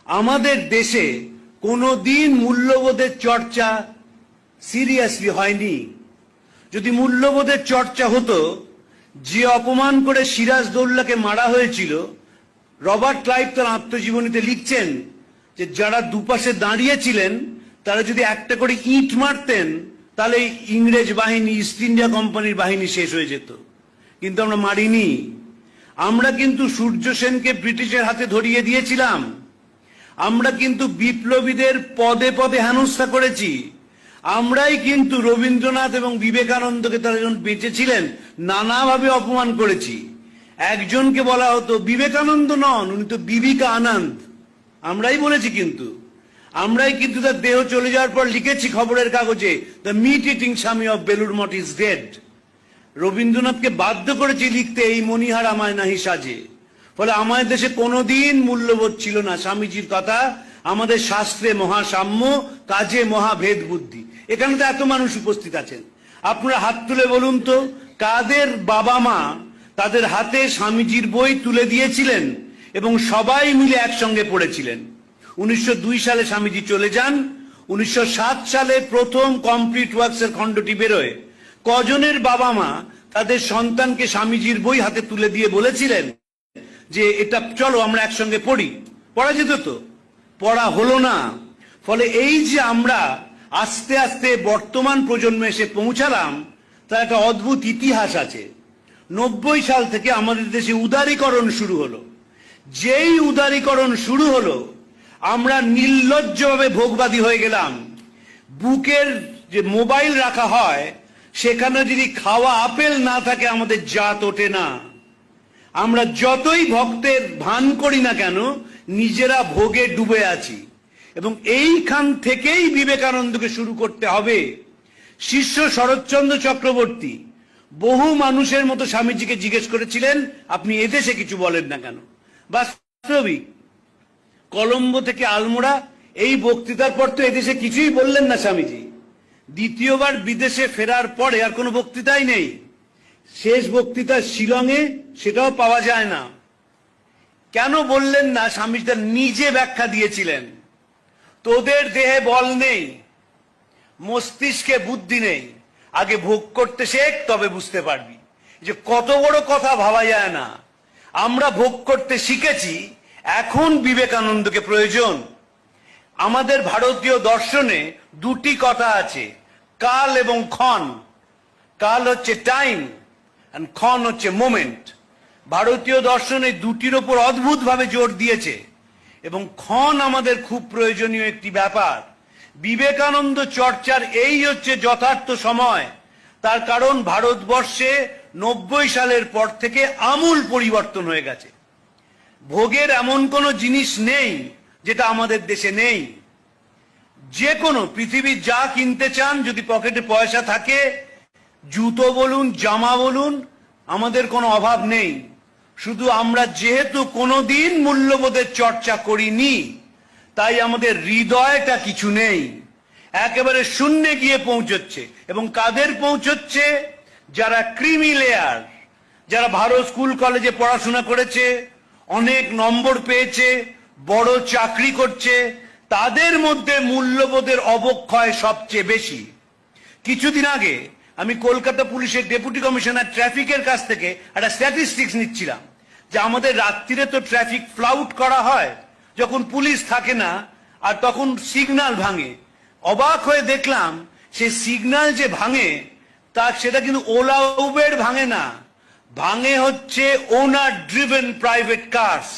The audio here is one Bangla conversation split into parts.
আমাদের দেশে কোনোদিন মূল্যবোধের চর্চা সিরিয়াসলি হয়নি। যদি মূল্যবোধের চর্চা হতো, যে অপমান করে সিরাজদৌল্লাকে মারা হয়েছিল, রবার্ট ক্লাইভ তার আত্মজীবনীতে লিখছেন যে যারা দুপাশে দাঁড়িয়েছিলেন তারা যদি একটা করে ইট মারতেন তাহলে ইংরেজ বাহিনী, ইস্ট ইন্ডিয়া কোম্পানির বাহিনী শেষ হয়ে যেত। কিন্তু আমরা মারিনি। আমরা কিন্তু সূর্য সেনকে ব্রিটিশের হাতে ধরিয়ে দিয়েছিলাম। আমরা কিন্তু বিপ্লবীদের পদে পদে হেনস্থা করেছি। আমরাই কিন্তু রবীন্দ্রনাথ এবং বিবেকানন্দকে, তারা যখন বেঁচে ছিলেন, নানাভাবে অপমান করেছি। একজনকে বলা হতো বিবেকানন্দ নন, উনি তো বিবিকা আনন্দ। আমরাই বলেছি, কিন্তু আমরাই কিন্তু তার দেহ চলে যাওয়ার পর লিখেছি খবরের কাগজে, দ্য মিট ইটিং স্বামী of Belur Math is dead. রবীন্দ্রনাথকে বাধ্য করেছি লিখতে এই মণিহার আমায় নাহি সাজে। ফলে আমাদের দেশে কোনোদিন মূল্যবোধ ছিল না। স্বামীজির কথা, আমাদের শাস্ত্রে মহাসাম্য, কাজে মহাভেদ বুদ্ধি। এখানে তো এত মানুষ উপস্থিত আছেন, আপনারা হাত তুলে বলুন তো, কাদের বাবা মা তাদের হাতে স্বামীজির বই তুলে দিয়েছিলেন এবং সবাই মিলে একসঙ্গে পড়েছিলেন? 1902 সালে স্বামীজি চলে যান। 1907 সালে প্রথম কমপ্লিট ওয়ার্কসের খণ্ডটি বেরোয়। কজনের বাবা মা তাদের সন্তানকে স্বামীজির বই হাতে তুলে দিয়ে বলেছিলেন যে এটা চলো আমরা একসঙ্গে পড়ি? পড়া যেত তো, পড়া হলো না। ফলে এই যে আমরা আস্তে আস্তে বর্তমান প্রজন্মে এসে পৌঁছালাম, তার একটা অদ্ভুত ইতিহাস আছে। 90 সাল থেকে আমাদের দেশে উদারীকরণ শুরু হলো। যেই উদারীকরণ শুরু হলো, আমরা নির্লজ্জভাবে ভোগবাদী হয়ে গেলাম। বুকের যে মোবাইল রাখা হয়, সেখানে যদি খাওয়া আপেল না থাকে আমাদের জাত ওঠে না। আমরা যতই ভক্তের ভান করি না কেন, নিজেরা ভোগে ডুবে আছি। এবং এইখান থেকেই বিবেকানন্দকে শুরু করতে হবে। শিষ্য শরৎচন্দ্র চক্রবর্তী বহু মানুষের মতো স্বামীজিকে জিজ্ঞেস করেছিলেন, আপনি এদেশে কিছু বলেন না কেন? বাস্তবিক কলম্বো থেকে আলমোড়া এই বক্তৃতার পর তো এদেশে কিছুই বললেন না স্বামীজি। দ্বিতীয়বার বিদেশে ফেরার পরে আর কোনো বক্তৃতাই নেই। শেষ বক্তৃতা শিলংয়ে, সেটাও পাওয়া যায় না। কেন বললেন না? স্বামীজি তার নিজে ব্যাখ্যা দিয়েছিলেন, তোদের দেহে বল নেই, মস্তিষ্কে বুদ্ধি নেই, আগে ভোগ করতে শেখ, তবে বুঝতে পারবি। যে কত বড় কথা ভাবা যায় না। আমরা ভোগ করতে শিখেছি, এখন বিবেকানন্দকে প্রয়োজন। আমাদের ভারতীয় দর্শনে দুটি কথা আছে, কাল এবং ক্ষণ। কাল হচ্ছে টাইম, আর ক্ষণ হচ্ছে মোমেন্ট। ভারতীয় দর্শনে দুটির ওপর অদ্ভুতভাবে জোর দিয়েছে এবং ক্ষণ আমাদের খুব প্রয়োজনীয় একটি ব্যাপার। বিবেকানন্দ চর্চার এই হচ্ছে যথার্থ সময়। তার কারণ ভারতবর্ষে 90 সালের পর থেকে আমূল পরিবর্তন হয়ে গেছে। ভোগের এমন কোনো জিনিস নেই যেটা আমাদের দেশে নেই। যে কোনো পৃথিবীর যা কিনতে চান, যদি পকেটে পয়সা থাকে, জুতো বলুন, জামা বলুন, আমাদের কোনো অভাব নেই। শুধু আমরা যেহেতু কোনোদিন মূল্যবোধের চর্চা করিনি, তাই আমাদের হৃদয়টা কিছু নেই, একেবারে শূন্যে গিয়ে পৌঁছচ্ছে। এবং কাদের পৌঁছচ্ছে? যারা ক্রিমি লেয়ার, যারা ভালো স্কুল কলেজে পড়াশোনা করেছে, অনেক নম্বর পেয়েছে, বড় চাকরি করছে, তাদের মধ্যে মূল্যবোধের অবক্ষয় সবচেয়ে বেশি। কিছুদিন আগে আমি কলকাতা পুলিশের ডেপুটি কমিশনার ট্রাফিকের কাছ থেকে একটা স্ট্যাটিস্টিক্স নিচ্ছিলাম যে আমাদের রাত্রিরে তো ট্রাফিক ফ্লাউট করা হয় যখন পুলিশ থাকে না, আর তখন সিগন্যাল ভাঙে। অবাক হয়ে দেখলাম সেই সিগন্যাল যে ভাঙে, সেটা কিন্তু ওলা উবের ভাঙে না, ভাঙে হচ্ছে owner driven private cars.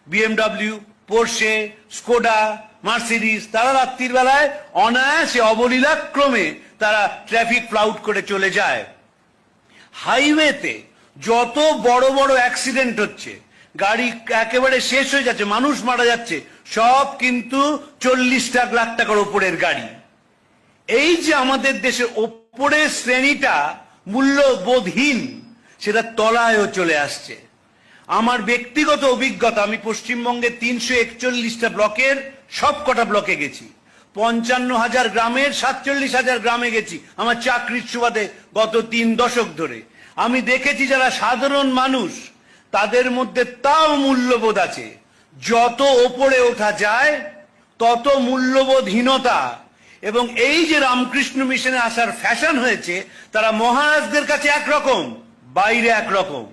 BMW, Porsche, Skoda, Mercedes, তারা রাত্রির বেলায় অনায়াসে অবলীলাক্রমে তারা ট্রাফিক ফ্লাউট করে চলে যায়। হাইওয়েতে যত বড় বড় অ্যাক্সিডেন্ট হচ্ছে, গাড়ি একেবারে শেষ হয়ে যাচ্ছে, মানুষ মারা যাচ্ছে, সব কিন্তু 40 লাখ টাকার ওপরের গাড়ি। এই যে আমাদের দেশের ওপরের শ্রেণীটা মূল্যবোধহীন, সেটা তলায়ও চলে আসছে। আমার ব্যক্তিগত অভিজ্ঞতা, আমি পশ্চিমবঙ্গের 341টা ব্লকের সবকটা ব্লকে গেছি, 55,000 গ্রামের 47,000 গ্রামে গেছি আমার চাকরির সুবাদে গত 3 দশক ধরে। আমি দেখেছি যারা সাধারণ মানুষ, তাদের মধ্যে তাও মূল্যবোধ আছে। যত ওপরে ওঠা যায় তত মূল্যবোধহীনতা, এবং এই যে রামকৃষ্ণ মিশনে আসার ফ্যাশন হয়েছে, তারা মহারাজদের কাছে একরকম, বাইরে একরকম।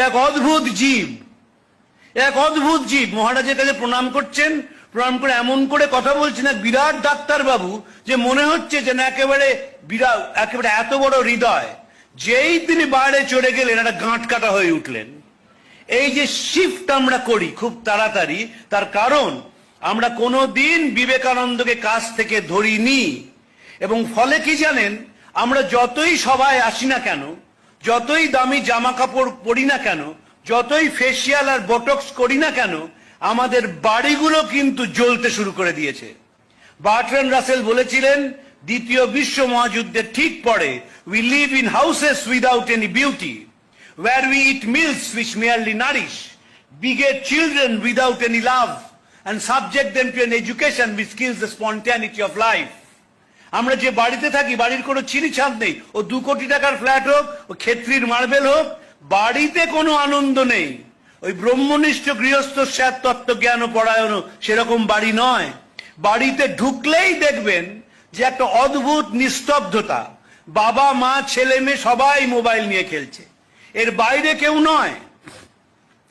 এক অদ্ভুত জীব, এক অদ্ভুত জীব। মহারাজের কাছে প্রণাম করছেন, প্রণাম করে এমন করে কথা বলছেন, এক বিরাট ডাক্তার বাবু, যে মনে হচ্ছে যে না একেবারে বিরাট, একেবারে এত বড় হৃদয়। যেই তিনি বাইরে চড়ে গেলেন, একটা গাঁট কাটা হয়ে উঠলেন। এই যে শিফট আমরা করি খুব তাড়াতাড়ি, তার কারণ আমরা কোনোদিন বিবেকানন্দকে কাছ থেকে ধরিনি। এবং ফলে কি জানেন, আমরা যতই সভায় আসি না কেন, যতই দামি জামা কাপড় পরি না কেন, যতই ফেসিয়াল আর বোটক্স করি না কেন, আমাদের বাড়িগুলো কিন্তু জ্বলতে শুরু করে দিয়েছে। বার্ট্রান্ড রাসেল বলেছিলেন, দ্বিতীয় বিশ্ব মহাযুদ্ধের ঠিক পরে, we live in houses without any beauty, where we eat meals which merely nourish, beget children without any love, and subject them to an education which kills the spontaneity of life. আমরা যে বাড়িতে থাকি, বাড়ির কোনো ছিঁড়িছাঁদ নেই। ও 2 কোটি টাকার ফ্ল্যাট হোক, ও ক্ষেত্রীর মার্বেল হোক, বাড়িতে কোনো আনন্দ নেই। ওই ব্রহ্মনিষ্ঠ গৃহস্থ স্যার তত্ত্ব জ্ঞান ও পরায়ণ সেরকম বাড়ি নয়। বাড়িতে ঢুকলেই দেখবেন যে একটা অদ্ভুত নিস্তব্ধতা। বাবা মা ছেলে মেয়ে সবাই মোবাইল নিয়ে খেলছে, এর বাইরে কেউ নয়।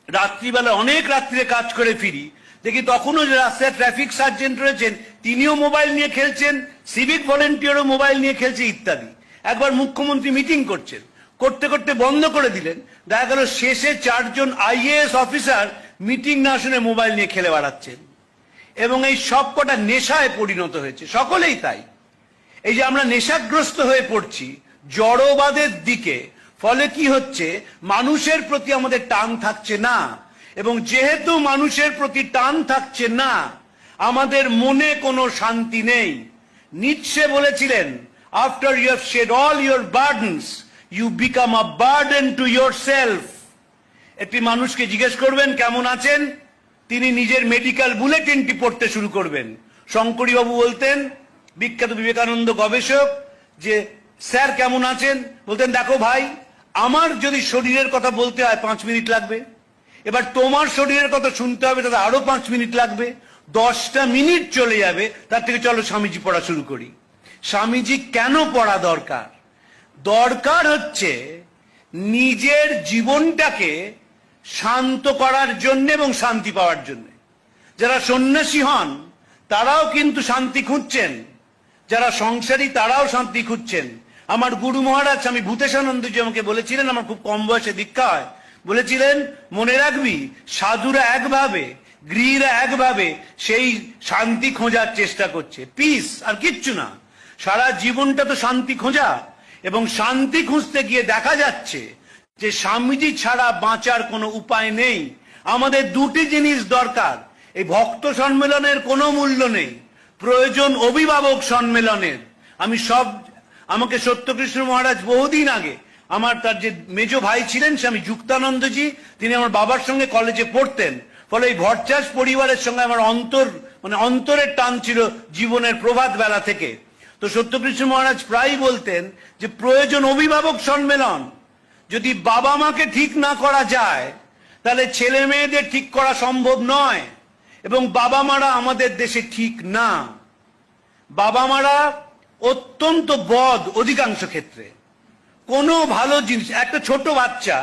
রাত্রিবেলা অনেক রাত্রিরে কাজ করে ফিরি, দেখি তখনও যে রাস্তায় ট্রাফিক সার্জেন্ট রয়েছেন, তিনিও মোবাইল নিয়ে খেলছেন, সিভিক ভলেন্টিয়ারও মোবাইল নিয়ে খেলছে ইত্যাদি। একবার মুখ্যমন্ত্রী মিটিং করছেন, করতে করতে বন্ধ করে দিলেন। দেখা গেল শেষে 4 জন IAS অফিসার মিটিং না শুনে মোবাইল নিয়ে খেলে বেড়াচ্ছেন। এবং এই সব কটা নেশায় পরিণত হয়েছে, সকলেই তাই। এই যে আমরা নেশাগ্রস্ত হয়ে পড়ছি জড়বাদের দিকে, ফলে কি হচ্ছে, মানুষের প্রতি আমাদের টান থাকছে না। এবং যেহেতু মানুষের প্রতি টান থাকছে না, আমাদের মনে কোনো শান্তি নেই। নিটশে বলেছিলেন, after you have shed all your burdens, you become a burden to yourself. একটি মানুষকে জিজ্ঞেস করবেন কেমন আছেন, তিনি নিজের মেডিকেল বুলেটিনটি পড়তে শুরু করবেন। শঙ্করীবাবু বলতেন, বিখ্যাত বিবেকানন্দ গবেষক, যে স্যার কেমন আছেন? বলতেন, দেখো ভাই, আমার যদি শরীরের কথা বলতে হয় 5 মিনিট লাগবে, এবার তোমার শরীরের কথা শুনতে হবে, তাতে আরো 5 মিনিট লাগবে, 10টা মিনিট চলে যাবে। তার থেকে চলো স্বামীজি পড়া শুরু করি। স্বামীজি কেন পড়া দরকার? দরকার হচ্ছে নিজের জীবনটাকে শান্ত করার জন্য এবং শান্তি পাওয়ার জন্য। যারা সন্ন্যাসী হন তারাও কিন্তু শান্তি খুঁজছেন, যারা সংসারী তারাও শান্তি খুঁজছেন। আমার গুরু মহারাজ স্বামী ভূতেশানন্দজি আমাকে বলেছিলেন, আমার খুব কম বয়সে দীক্ষা হয়, বলেছিলেন, মনে রাখবি সাধুরা একভাবে, গৃহীরা একভাবে সেই শান্তি খোঁজার চেষ্টা করছে, পিস আর কিচ্ছু না। সারা জীবনটা তো শান্তি খোঁজা, এবং শান্তি খুঁজতে গিয়ে দেখা যাচ্ছে যে স্বামীজি ছাড়া বাঁচার কোনো উপায় নেই। আমাদের 2টি জিনিস দরকার। এই ভক্ত সম্মেলনের কোনো মূল্য নেই, প্রয়োজন অভিভাবক সম্মেলনের। আমাকে সত্যকৃষ্ণ মহারাজ বহুদিন আগে, আমার তার যে মেজ ভাই ছিলেন স্বামী যুক্তানন্দজি, তিনি আমার বাবার সঙ্গে কলেজে পড়তেন। ফলে এই ভট্টাচ পরিবারের সঙ্গে আমার অন্তরের টান ছিল জীবনের প্রভাত বেলা থেকে। তো সত্যকৃষ্ণ মহারাজ প্রায়ই বলতেন যে প্রয়োজন অভিভাবক সম্মেলন। যদি বাবা মাকে ঠিক না করা যায়, তাহলে ছেলে মেয়েদের ঠিক করা সম্ভব নয়। এবং বাবা মারা আমাদের দেশে ঠিক না। বাবা মারা অত্যন্ত বদ অধিকাংশ ক্ষেত্রে। কোনো ভালো জিনিস, একটা ছোট বাচ্চা,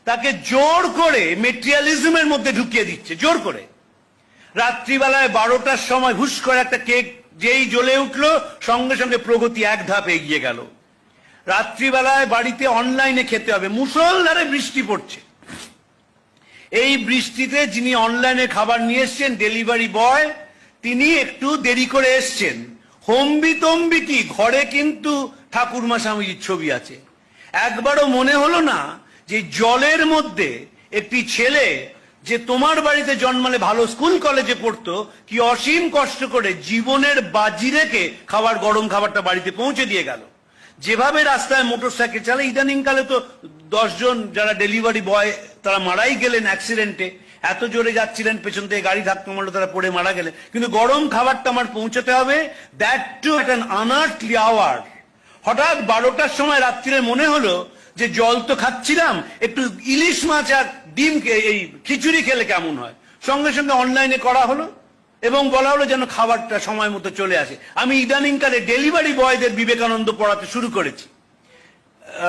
তাকে জোর করে মেটেরিয়ালিজমের মধ্যে ঢুকিয়ে দিচ্ছে, জোর করে। রাত্রিবেলায় 12টার সময় হুশ করে একটা কেক যেই জ্বলে উঠলো, সঙ্গে সঙ্গে প্রগতি 1 ধাপ এগিয়ে গেল। রাত্রিবেলায় বাড়িতে অনলাইনে খেতে হবে, মুষলধারে বৃষ্টি পড়ছে। এই বৃষ্টিতে যিনি অনলাইনে খাবার নিয়ে এসছেন, ডেলিভারি বয়, তিনি একটু দেরি করে এসছেন। হম্বি তম্বি কি, ঘরে কিন্তু ঠাকুরমা স্বামীজির ছবি আছে। একবারও মনে হলো না যে জলের মধ্যে একটি ছেলে, যে তোমার বাড়িতে জন্মালে ভালো স্কুল কলেজে পড়তো, কি অসীম কষ্ট করে জীবনের বাজি রেখে গরম খাবারটা বাড়িতে পৌঁছে দিয়ে গেল। যেভাবে রাস্তায় মোটরসাইকেল চালে, ইদানিং কালে তো 10 জন যারা ডেলিভারি বয় তারা মারাই গেলেন অ্যাক্সিডেন্টে। এত জোরে যাচ্ছিলেন, পেছন থেকে গাড়ি ধাক্কা মারলো, তারা পড়ে মারা গেলেন। কিন্তু গরম খাবারটা আমার পৌঁছতে হবে, that too at an unearthly hour. হঠাৎ 12টার সময় রাত্রিরে মনে হলো যে জল তো খাচ্ছিলাম, একটু ইলিশ মাছ আর ডিম, এই খিচুড়ি খেলে কেমন হয়। সঙ্গে সঙ্গে অনলাইনে করা হলো এবং বলা হলো যেন খাবারটা সময় মতো চলে আসে। আমি ইদানিংকালে ডেলিভারি বয়দের বিবেকানন্দ পড়াতে শুরু করেছি।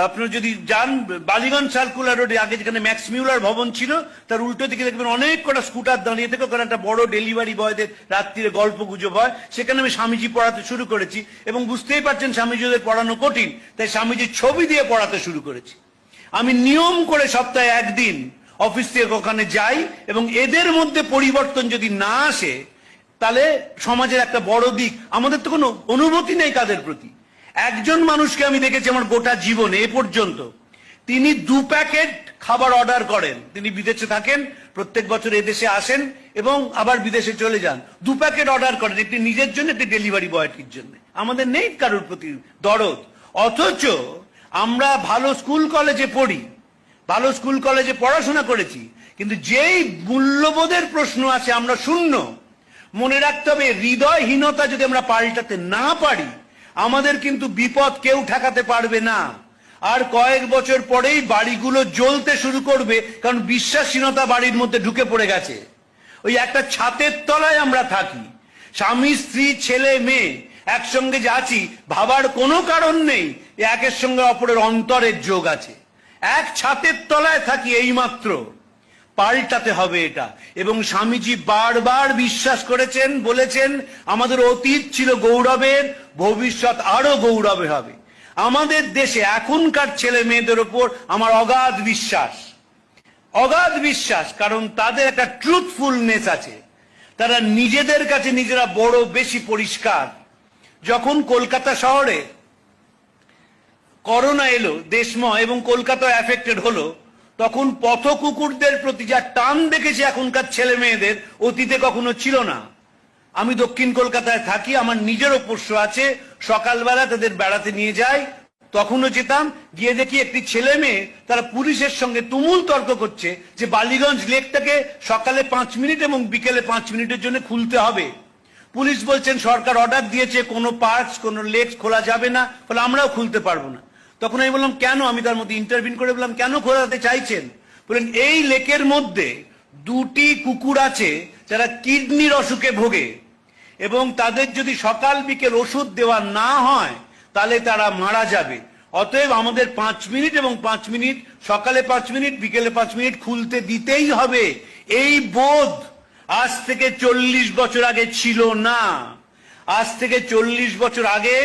আপনারা যদি যান বালিগঞ্জ সার্কুলার রোডে, আগে যেখানে ম্যাক্স মিউলার ভবন ছিল তার উল্টো দিকে দেখবেন অনেক কটা স্কুটার দাঁড়িয়ে থাকে, ওখানে একটা বড় ডেলিভারি বয়দের রাত্রিরে গল্প গুজব হয়, সেখানে আমি স্বামীজি পড়াতে শুরু করেছি। এবং বুঝতেই পারছেন স্বামীজিদের পড়ানো কঠিন, তাই স্বামীজির ছবি দিয়ে পড়াতে শুরু করেছি। আমি নিয়ম করে সপ্তাহে একদিন অফিস থেকে ওখানে যাই, এবং এদের মধ্যে পরিবর্তন যদি না আসে তাহলে সমাজের একটা বড় দিক, আমাদের তো কোনো অনুভূতি নেই কাদের প্রতি। একজন মানুষকে আমি দেখেছি আমার গোটা জীবনে এ পর্যন্ত, তিনি 2 প্যাকেট খাবার অর্ডার করেন। তিনি বিদেশে থাকেন, প্রত্যেক বছর এদেশে আসেন এবং আবার বিদেশে চলে যান। 2 প্যাকেট অর্ডার করেন, একটি নিজের জন্য, একটি ডেলিভারি বয়টির জন্য। আমাদের নেই কারোর প্রতি দরদ। অথচ আমরা ভালো স্কুল কলেজে পড়ি, ভালো স্কুল কলেজে পড়াশোনা করেছি, কিন্তু যেই মূল্যবোধের প্রশ্ন আছে আমরা শূন্য। মনে রাখতে হবে, হৃদয়হীনতা যদি আমরা পাল্টাতে না পারি আমাদের কিন্তু বিপদ কেউ ঠেকাতে পারবে না। আর কয়েক বছর পরেই বাড়িগুলো জ্বলতে শুরু করবে, কারণ বিশ্বাসহীনতা বাড়ির মধ্যে ঢুকে পড়ে গেছে। ওই একটা ছাদের তলায় আমরা থাকি, স্বামী স্ত্রী ছেলে মেয়ে একসঙ্গে যাচ্ছি, ভাবার কোনো কারণ নেই একের সঙ্গে অপরের অন্তরের যোগ আছে। এক ছাদের তলায় থাকি এইমাত্র। পাল্টাতে হবে এটা। এবং স্বামীজি বারবার বিশ্বাস করেছেন, বলেছেন আমাদের অতীত ছিল গৌরবের, ভবিষ্যৎ আরো গৌরবের হবে। আমাদের দেশে এখনকার ছেলে মেয়েদের উপর আমার অগাধ বিশ্বাস, অগাধ বিশ্বাস। কারণ তাদের একটা ট্রুথফুলনেস আছে, তারা নিজেদের কাছে নিজেরা বড় বেশি পরিষ্কার। যখন কলকাতা শহরে করোনা এলো দেশময় এবং কলকাতা এফেক্টেড হলো, তখন পথ কুকুরদের প্রতি যা টান দেখেছে এখনকার ছেলে মেয়েদের, অতীতে কখনো ছিল না। আমি দক্ষিণ কলকাতায় থাকি, আমার নিজেরও পোষ্য আছে। সকালবেলা তাদের বেড়াতে নিয়ে যাই, তখনও যেতাম, গিয়ে দেখি একটি ছেলে মেয়ে তারা পুলিশের সঙ্গে তুমুল তর্ক করছে যে বালিগঞ্জ লেকটাকে সকালে 5 মিনিট এবং বিকেলে 5 মিনিটের জন্য খুলতে হবে। পুলিশ বলছেন সরকার অর্ডার দিয়েছে, কোনো পার্কস কোনো লেক খোলা যাবে না, বলে আমরাও খুলতে পারবো না। তখন আমি বললাম কেন? আমি তার মধ্যে ইন্টারভিউ করে বললাম কেন খোলাতে চাইছেন? বলেন এই লেকের মধ্যে 2টি কুকুর আছে যারা কিডনির অসুখে ভোগে, এবং তাদের যদি সকাল বিকেল ওষুধ দেওয়া না হয় তাহলে তারা মারা যাবে। অতএব আমাদের 5 মিনিট এবং 5 মিনিট, সকালে 5 মিনিট বিকেলে 5 মিনিট খুলতে দিতেই হবে। এই বোধ আজ থেকে 40 বছর আগে ছিল না। আজ থেকে 40 বছর আগে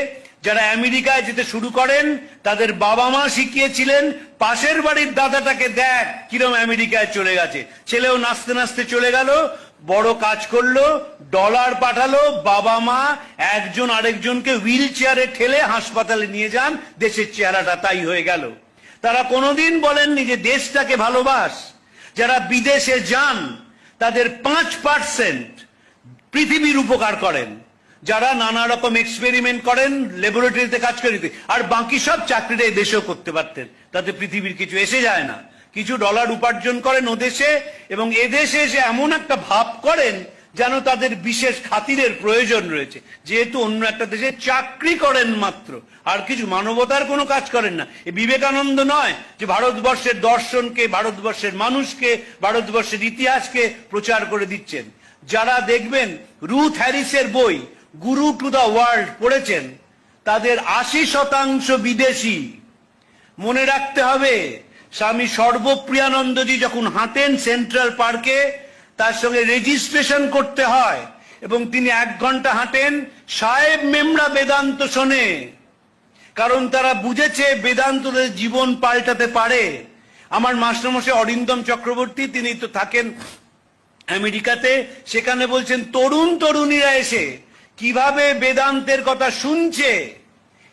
যারা আমেরিকায় যেতে শুরু করেন তাদের বাবা মা শিখিয়েছিলেন, পাশের বাড়ির দাদাটাকে দেখ কিরম আমেরিকায় চলে গেছে। ছেলেও নাচতে নাচতে চলে গেল, বড় কাজ করলো, ডলার পাঠালো, বাবা মা একজন আরেকজনকে হুইল চেয়ারে ঠেলে হাসপাতালে নিয়ে যান, দেশের চেহারাটা তাই হয়ে গেল। তারা কোনোদিন বলেননি যে দেশটাকে ভালোবাস। যারা বিদেশে যান তাদের 5% পৃথিবীর উপকার করেন, যারা নানা রকম এক্সপেরিমেন্ট করেন, ল্যাবরেটরিতে কাজ করে, আর বাকি সব চাকরিটা এই দেশেও করতে পারতেন, তাতে পৃথিবীর কিছু এসে যায় না। কিছু ডলার উপার্জন করেন ওদেশে, এবং এদেশে এসে এমন একটা ভাব করেন যেন তাদের বিশেষ খাতিরের প্রয়োজন রয়েছে, যেহেতু অন্য একটা দেশে চাকরি করেন মাত্র, আর কিছু মানবতার কোনো কাজ করেন না। এই বিবেকানন্দ নয় যে ভারতবর্ষের দর্শনকে, ভারতবর্ষের মানুষকে, ভারতবর্ষের ইতিহাসকে প্রচার করে দিচ্ছেন। যারা দেখবেন রুথ হ্যারিসের বই গুরু টু দ্য ওয়ার্ল্ড পড়েছেন, তাদের 80% বিদেশি। মনে রাখতে হবে, স্বামী সর্বপ্রিয়ানন্দজি যখন হাঁটেন সেন্ট্রাল পার্কে, তার সঙ্গে রেজিস্ট্রেশন করতে হয়, এবং তিনি 1 ঘন্টা হাঁটেন। সাহেব মেমরা বেদান্ত শোনে, কারণ তারা বুঝেছে বেদান্ত জীবন পাল্টাতে পারে। আমার মাস্টারমশাই অরিন্দম চক্রবর্তী, তিনি তো থাকেন আমেরিকাতে, সেখানে বলছেন তরুণ তরুণীরা এসে কিভাবে বেদান্তের কথা শুনছে।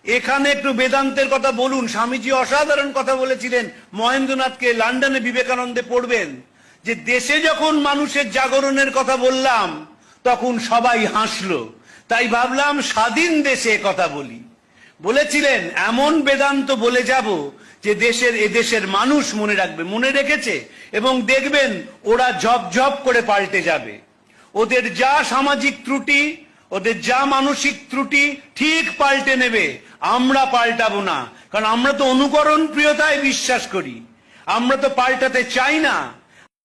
এখানে একটু বেদান্তের কথা বলুন। স্বামীজি অসাধারণ কথা বলেছিলেন মহেন্দ্রনাথকে, লন্ডনে বিবেকানন্দে পড়বেন, যে দেশে যখন মানুষের জাগরণের কথা বললাম তখন সবাই হাসলো, তাই ভাবলাম স্বাধীন দেশে কথা বলি। বলেছিলেন এমন বেদান্ত বলে যাব যে এদেশের মানুষ মনে রাখবে, মনে রেখেছে, এবং দেখবেন ওরা ঝপঝপ করে পাল্টে যাবে। ওদের যা সামাজিক ত্রুটি, ওদের যা মানসিক ত্রুটি ঠিক পাল্টে নেবে। আমরা পাল্টাবো না, কারণ আমরা তো অনুকরণ প্রিয়তায় বিশ্বাস করি, আমরা তো পাল্টাতে চাই না।